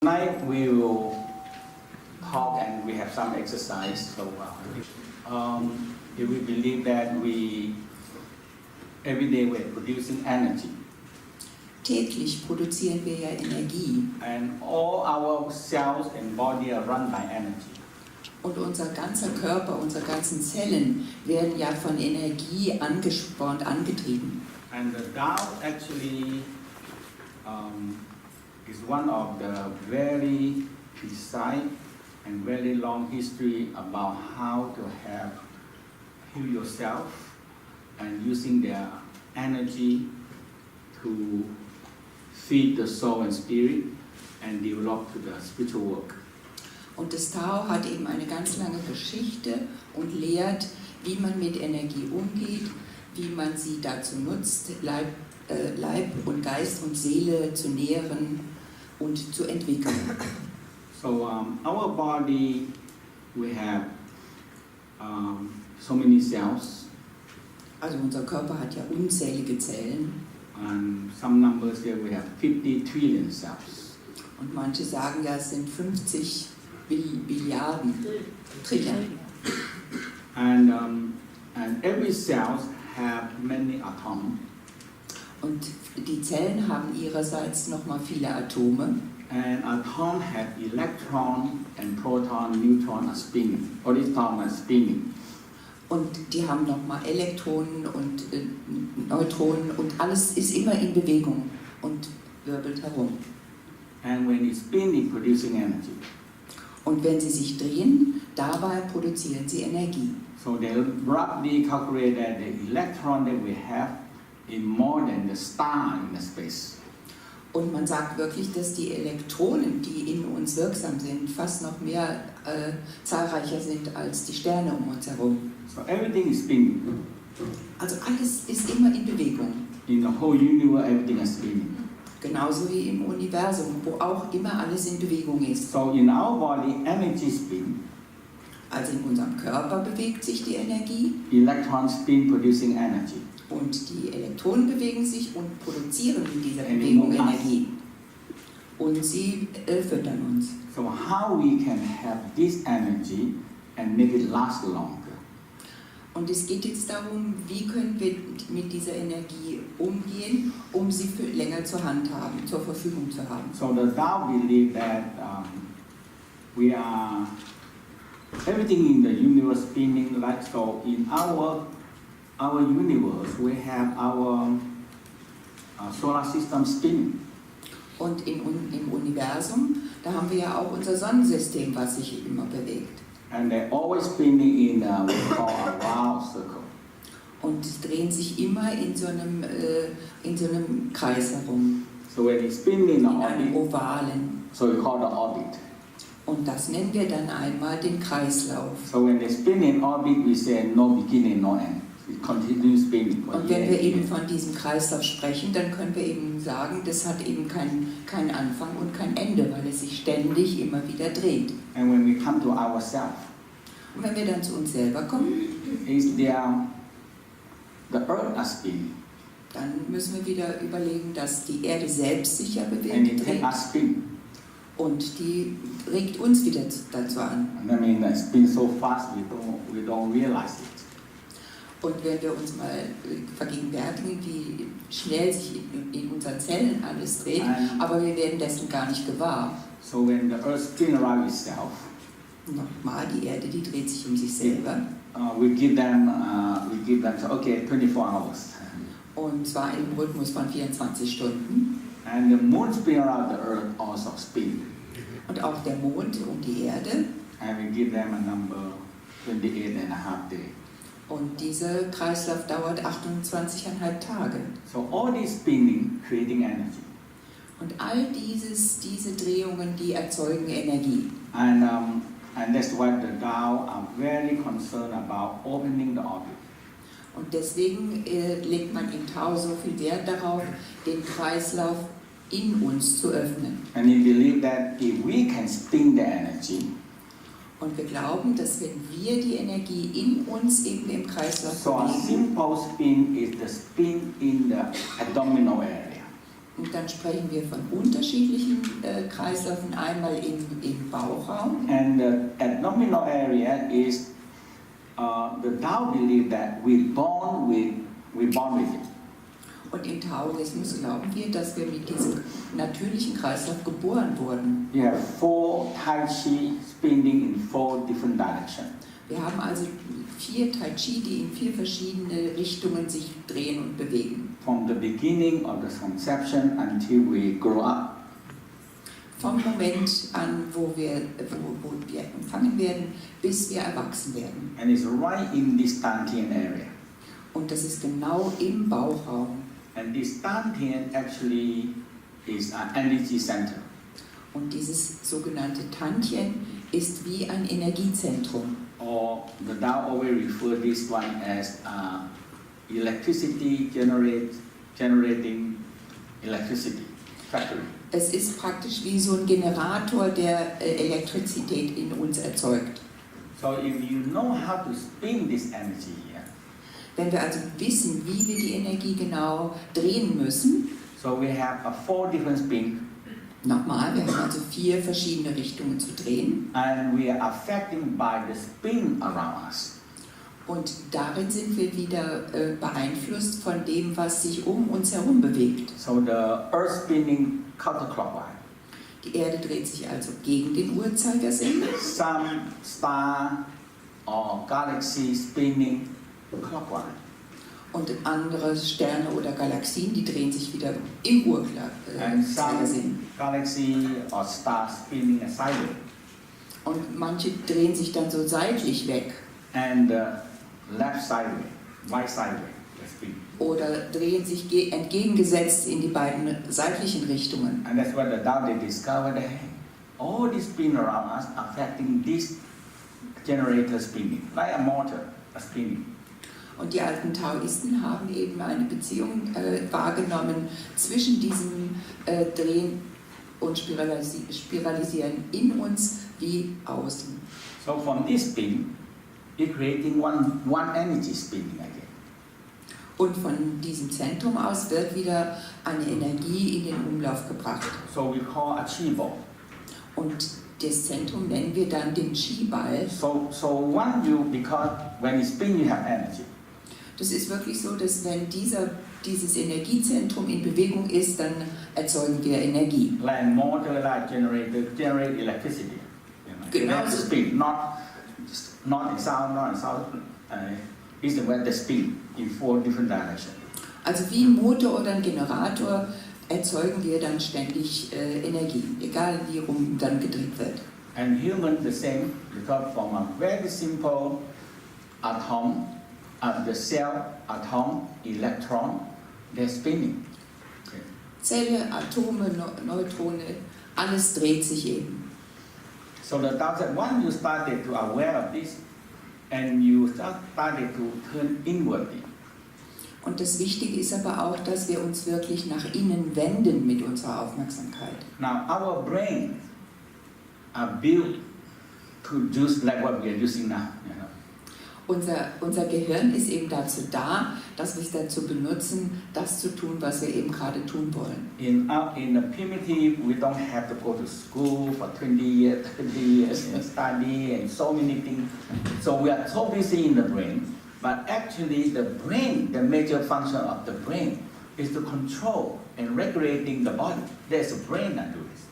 Tonight we will talk and we have some exercise. So if we believe that every day we're producing energy. Täglich produzieren wir ja Energie. And all our cells and body are run by energy. Und unser ganzer Körper, unsere ganzen Zellen werden ja von Energie angespornt, angetrieben. And the Tao actually is one of the very precise and very long history about how to heal yourself and using their energy to feed the soul and spirit and develop to the spiritual work. Und das Tao hat eben eine ganz lange Geschichte und lehrt, wie man mit Energie umgeht, wie man sie dazu nutzt, Leib und Geist und Seele zu nähren und zu entwickeln. So our body, we have so many cells. Also unser Körper hat ja unzählige Zellen. And some numbers here we have 50 trillion cells. Und manche sagen ja, es sind 50 Billiarden, Trillion. And every cell have many atoms. Und die Zellen haben ihrerseits nochmal viele Atome. And atom have electron and proton, neutron are spinning. Electron are spinning. Und die haben nochmal Elektronen und Neutronen und alles ist immer in Bewegung und wirbelt herum. And when it's spinning, producing energy. Und wenn sie sich drehen, dabei produzieren sie Energie. So they roughly calculate that the electron that we have is more than the star in the space. Und man sagt wirklich, dass die Elektronen, die in uns wirksam sind, fast noch mehr zahlreicher sind als die Sterne um uns herum. So everything is spinning. Also alles ist immer in Bewegung. In the whole universe, everything is spinning. Genauso wie im Universum, wo auch immer alles in Bewegung ist. So in our body, energy spin. Also in unserem Körper bewegt sich die Energie. Electrons spin, producing energy. Und die Elektronen bewegen sich und produzieren in dieser Bewegung Energie. Und sie füttern uns. So how we can have this energy and make it last longer? Und es geht jetzt darum, wie können wir mit dieser Energie umgehen, um sie für länger zur Hand haben, zur Verfügung zu haben. So the Tao believe that we are everything in the universe spinning like so. In our universe, we have our solar system spinning. Und im Universum, da haben wir ja auch unser Sonnensystem, was sich immer bewegt. And they're always spinning in what we call a round circle. Und drehen sich immer in so einem Kreis herum. So when it's spinning in einem Ovalen. so we call the orbit. Und das nennen wir dann einmal den Kreislauf. So when they spin in orbit, we say no beginning, no end. It continues spinning. Und wenn wir eben von diesem Kreislauf sprechen, dann können wir eben sagen, das hat eben kein Anfang und kein Ende, weil es sich ständig immer wieder dreht. And when we come to ourselves, und wenn wir dann zu uns selber kommen, the earth is spinning. Dann müssen wir wieder überlegen, dass die Erde selbst sich ja bewegt, and it dreht. Und die regt uns wieder dazu an. I mean, it spins so fast we don't realize it. Und wenn wir uns mal vergegenwärtigen, wie schnell sich in unseren Zellen alles dreht, aber wir werden dessen gar nicht gewahr. So when the earth spins around itself, nochmal, die Erde, die dreht sich um sich selber. We give them okay 24 hours. Und zwar im Rhythmus von 24 Stunden. And the moon spin around the earth also spin. Und auch der Mond um die Erde. And we give them a number 28.5 days. Und dieser Kreislauf dauert 28,5 Tage. So all this spinning creating energy. Und all diese Drehungen, die erzeugen Energie. And that's why the Tao are very concerned about opening the orbit. Und deswegen legt man im Tao so viel Wert darauf, den Kreislauf in uns zu öffnen. And we believe that if we can spin the energy, und wir glauben, dass wenn wir die Energie in uns eben im Kreislauf so a simple spin is the spin in the abdominal area. Und dann sprechen wir von unterschiedlichen Kreisläufen, einmal im Bauchraum. And the abdominal area is the Tao belief that we're born with it. Und im Taoismus glauben wir, dass wir mit diesem natürlichen Kreislauf geboren wurden. You have 4 Tai Chi spinning in 4 different directions. Wir haben also 4 Tai Chi, die in 4 verschiedene Richtungen sich drehen und bewegen. From the beginning of the conception until we grow up. Vom Moment an, wo wir empfangen werden, bis wir erwachsen werden. And it's right in this Dantian area. Und das ist genau im Bauchraum. And this Dantian actually is an energy center. Und dieses sogenannte Tantien ist wie ein Energiezentrum. Or the Tao always refer this one as electricity generating electricity factory. Es ist praktisch wie so ein Generator, der Elektrizität in uns erzeugt. So if you know how to spin this energy here, Wenn wir also wissen, wie wir die Energie genau drehen müssen, so we have a 4 different spin, nochmal, wir haben also 4 verschiedene Richtungen zu drehen. and we are affected by the spin around us. Und darin sind wir wieder beeinflusst von dem, was sich um uns herum bewegt. So the Earth spinning counterclockwise. Die Erde dreht sich also gegen den Uhrzeigersinn. Some star or galaxy spinning clockwise. Und andere Sterne oder Galaxien, die drehen sich wieder im And some Uhrzeigersinn. galaxy or star spinning sideways. Und manche drehen sich dann so seitlich weg And left sideways, right sideways, the spin. oder drehen sich entgegengesetzt in die beiden seitlichen Richtungen. And that's what the Tao they discovered that hey, all this spin around us affecting this generator spinning, like a motor, a spinning. Und die alten Taoisten haben eben eine Beziehung wahrgenommen zwischen diesem Drehen und Spiralisieren in uns wie außen. So from this spin, you're creating one energy spinning again. Und von diesem Zentrum aus wird wieder eine Energie in den Umlauf gebracht. So we call a chi ball. Und das Zentrum nennen wir dann den Chi-Ball. So because when you spin, you have energy. Das ist wirklich so, dass wenn dieses Energiezentrum in Bewegung ist, dann erzeugen wir Energie. Like motor, like generator, generate electricity. Genau. That's the spin, not in sound, is the spin in 4 different directions. Also wie ein Motor oder ein Generator erzeugen wir dann ständig Energie, egal wie rum dann gedreht wird. And human the same, because from a very simple atom, the cell, atom, electron, they're spinning. Okay. Zelle, Atome, Neutrone, alles dreht sich eben. So the Tao said, once you started to aware of this, and you started to turn inwardly. Und das Wichtige ist aber auch, dass wir uns wirklich nach innen wenden mit unserer Aufmerksamkeit. Now our brains are built to use like what we are using now. You know? Unser Gehirn ist eben dazu da, dass wir es dazu benutzen, das zu tun, was wir eben gerade tun wollen. In the primitive, we don't have to go to school for 20 years, 30 years and study and so many things. So we are so busy in the brain. But actually the brain, the major function of the brain is to control and regulating the body. There's a brain that do this.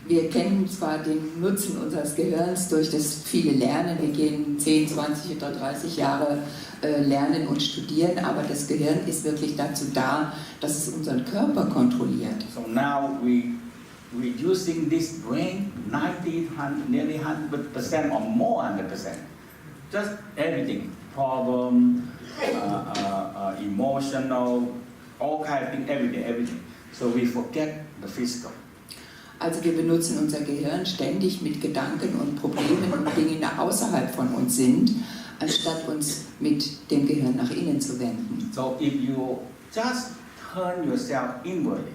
Wir kennen zwar den Nutzen unseres Gehirns durch das viele Lernen, wir gehen 10, 20 oder 30 Jahre lernen und studieren, aber das Gehirn ist wirklich dazu da, dass es unseren Körper kontrolliert. So now we're using this brain 90, nearly 100% or more 100%. Just everything, problem, emotional, all kind of things, everything. So we forget the physical. Also wir benutzen unser Gehirn ständig mit Gedanken und Problemen und Dingen, die außerhalb von uns sind, anstatt uns mit dem Gehirn nach innen zu wenden. So if you just turn yourself inwardly.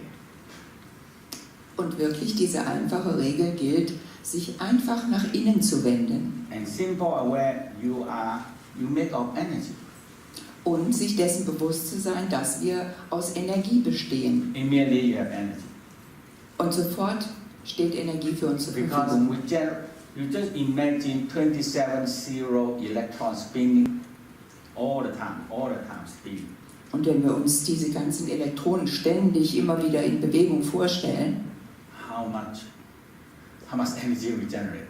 Und wirklich diese einfache Regel gilt, sich einfach nach innen zu wenden. And simple aware, you make of energy. Und sich dessen bewusst zu sein, dass wir aus Energie bestehen. Immediately you have energy. Und sofort steht Energie für uns zur Because Verfügung. you just imagine 27 zero electrons spinning all the time spinning. Und wenn wir uns diese ganzen Elektronen ständig immer wieder in Bewegung vorstellen, How much energy we generate.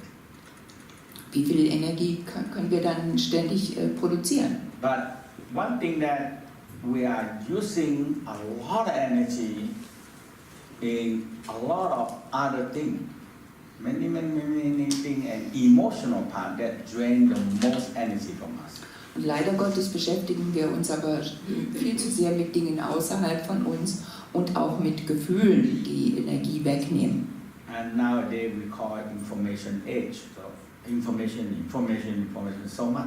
wie viel Energie können wir dann ständig produzieren? But one thing that we are using a lot of energy in a lot of other things. Many things and emotional part that drain the most energy from us. Und leider Gottes beschäftigen wir uns aber viel zu sehr mit Dingen außerhalb von uns und auch mit Gefühlen, die Energie wegnehmen. And nowadays we call it information age. So information so much.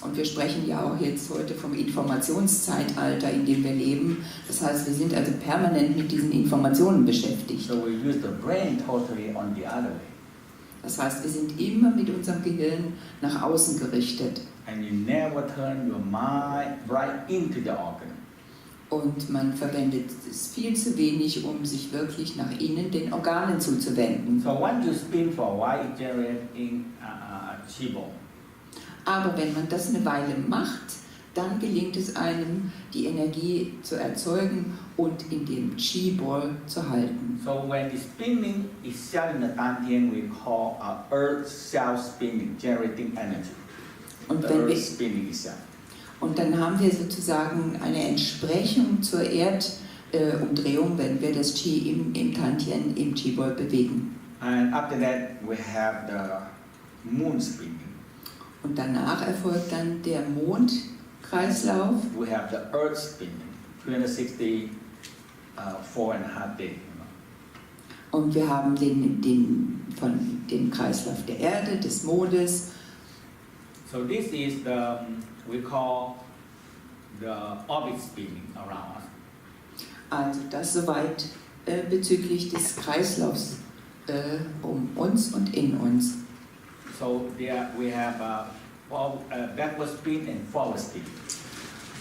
Und wir sprechen ja auch jetzt heute vom Informationszeitalter, in dem wir leben. Das heißt, wir sind also permanent mit diesen Informationen beschäftigt. So we use the brain totally on the other way. Das heißt, wir sind immer mit unserem Gehirn nach außen gerichtet. And you never turn your mind right into the organ. Und man verwendet es viel zu wenig, um sich wirklich nach innen, den Organen zuzuwenden. So once you spin for a while, it generates in chi ball. Aber wenn man das eine Weile macht, dann gelingt es einem, die Energie zu erzeugen und in dem Chi-Ball zu halten. So when it's spinning itself in the Dantian, we call earth self-spinning, generating energy. Und, The wenn earth wir, spinning itself. und dann haben wir sozusagen eine Entsprechung zur Erdumdrehung, wenn wir das Chi im Tantien, im Chi-Ball bewegen. And after that, we have the moon spinning. Und danach erfolgt dann der Mondkreislauf. We have the earth spinning, 364 and a half days. Und wir haben den Kreislauf der Erde, des Mondes. So this is the, we call the orbit spinning around us. Also das soweit bezüglich des Kreislaufs um uns und in uns. So there we have backward spin and forward spin.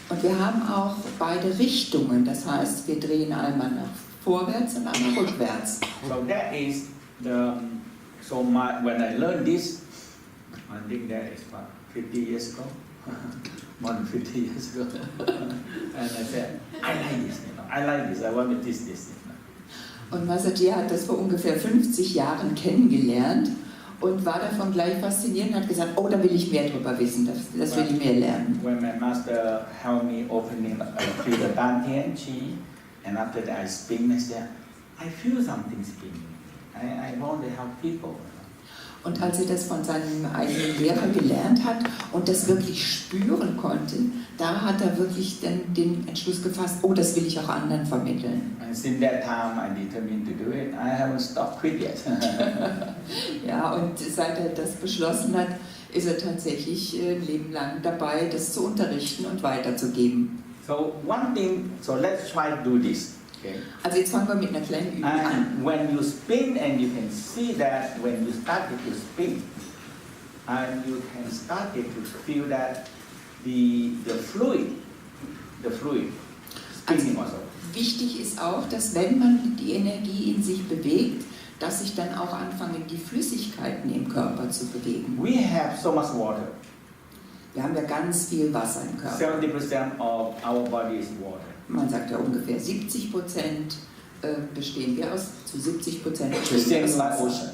Und wir haben auch beide Richtungen, das heißt, wir drehen einmal nach vorwärts und einmal rückwärts. So that is the, when I learned this, I think that is about 50 years ago, more than 50 years ago. And I said, I like this, I want to teach this. Und Mantak Chia hat das vor ungefähr 50 Jahren kennengelernt und war davon gleich fasziniert und hat gesagt, oh, da will ich mehr drüber wissen, das will ich mehr lernen. When my master helped me opening through the Dantian Chi, and after that I spin, I said, I feel something spinning. I want to help people. Und als er das von seinem eigenen Lehrer gelernt hat und das wirklich spüren konnte, da hat er wirklich dann den Entschluss gefasst, oh, das will ich auch anderen vermitteln. And since that time I determined to do it. I haven't stopped quit yet. Ja, und seit er das beschlossen hat, ist er tatsächlich ein Leben lang dabei, das zu unterrichten und weiterzugeben. So one thing, so let's try to do this. Okay. Also jetzt fangen wir mit einer kleinen Übung an. And when you spin, and you can see that when you started to spin, and you can start to feel that the fluid spinning also. Wichtig ist auch, dass wenn man die Energie in sich bewegt, dass sich dann auch anfangen, die Flüssigkeiten im Körper zu bewegen. We have so much water. Wir haben ja ganz viel Wasser im Körper. 70% of our body is water. Man sagt ja ungefähr 70% bestehen wir aus, zu 70% The bestehen wir same aus like Wasser. ocean.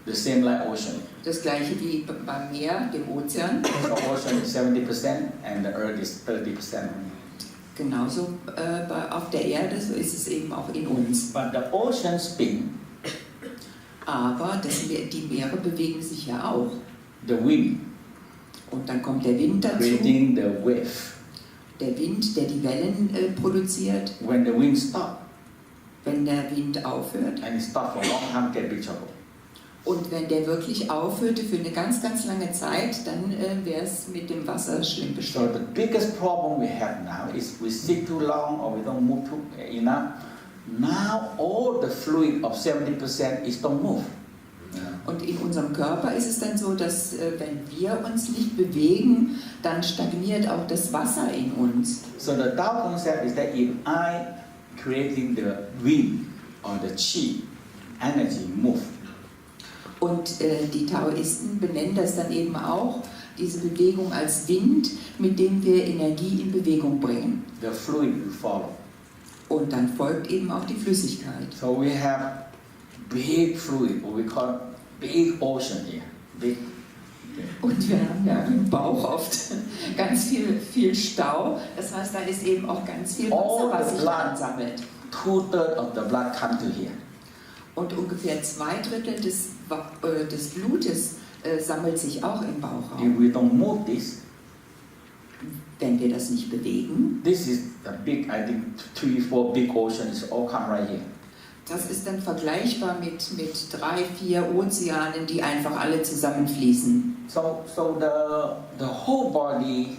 The same like ocean. Das gleiche wie beim Meer, dem Ozean. So ocean is 70% and the earth is 30%. Genauso auf der Erde, so ist es eben auch in uns. But the ocean spin, Aber die Meere bewegen sich ja auch. the wind, Und dann kommt der Wind dazu, creating the wave. der Wind, der die Wellen produziert. When the wind stops, Wenn der Wind aufhört and it stops for a long time, get big trouble. und wenn der wirklich aufhörte für eine ganz, ganz lange Zeit, dann wäre es mit dem Wasser schlimm So bestellt. the biggest problem we have now is we sit too long or we don't move enough. Now all the fluid of 70% is don't move. Und in unserem Körper ist es dann so, dass wenn wir uns nicht bewegen, dann stagniert auch das Wasser in uns. So the Tao concept is that if I creating the wind or the chi, energy move. Und die Taoisten benennen das dann eben auch, diese Bewegung als Wind, mit dem wir Energie in Bewegung bringen. The fluid will follow. Und dann folgt eben auch die Flüssigkeit. So we have big fluid, what we call big ocean here. Big. Und wir haben ja im Bauch oft ganz viel Stau. Das heißt, da ist eben auch ganz viel Wasser, was sich ansammelt. 2/3 of the blood come to here. Und ungefähr 2/3 des Blutes sammelt sich auch im Bauchraum. If we don't move this, wenn wir das nicht bewegen, this is the big, I think 3, 4 big oceans all come right here. das ist dann vergleichbar mit 3, 4 Ozeanen, die einfach alle zusammenfließen. So the whole body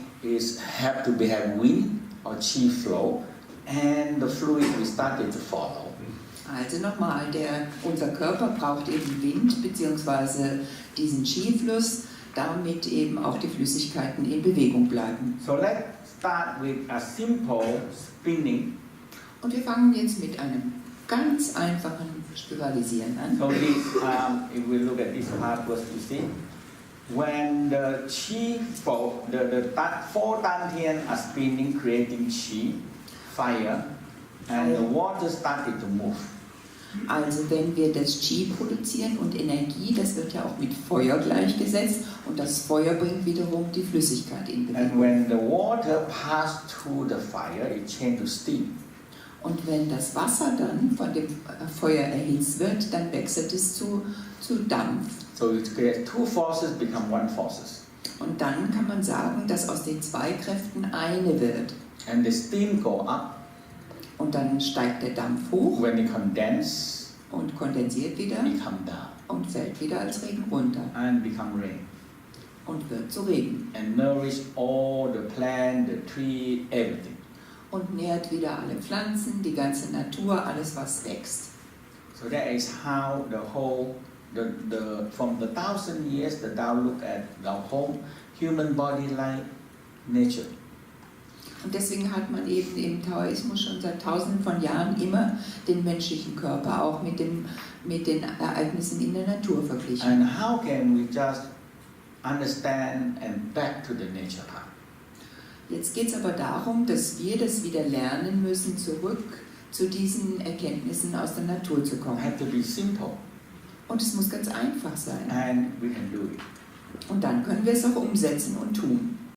have to have wind or chi flow, and the fluid will start to follow. Also nochmal, unser Körper braucht eben Wind bzw. diesen Qi-Fluss, damit eben auch die Flüssigkeiten in Bewegung bleiben. So let's start with a simple spinning. Und wir fangen jetzt mit einem ganz einfachen Spiralisieren an. So this, if we look at this part, what you see, when the chi flow, the 4 dantian are spinning, creating chi, fire, and the water started to move. Also wenn wir das Qi produzieren und Energie, das wird ja auch mit Feuer gleichgesetzt und das Feuer bringt wiederum die Flüssigkeit in Bewegung. And when the water passes through the fire, it changes to steam. Und wenn das Wasser dann von dem Feuer erhitzt wird, dann wechselt es zu Dampf. So it creates 2 forces become 1 forces. Und dann kann man sagen, dass aus den 2 Kräften eine wird. And the steam go up. Und dann steigt der Dampf hoch. When it condense, und kondensiert wieder it come down. Und fällt wieder als Regen runter. And become rain. Und wird zu Regen. And nourish all the plant, the tree, everything. Und nährt wieder alle Pflanzen, die ganze Natur, alles was wächst. So that is how the whole, from the 1,000 years, the Tao look at the whole human body like nature. Und deswegen hat man eben im Taoismus schon seit Tausenden von Jahren immer den menschlichen Körper auch mit den Ereignissen in der Natur verglichen. And how can we just understand and back to the nature part? Jetzt geht es aber darum, dass wir das wieder lernen müssen, zurück zu diesen Erkenntnissen aus der Natur zu kommen. It has to be simple. Und es muss ganz einfach sein. And we can do it. Und dann können wir es auch umsetzen und tun.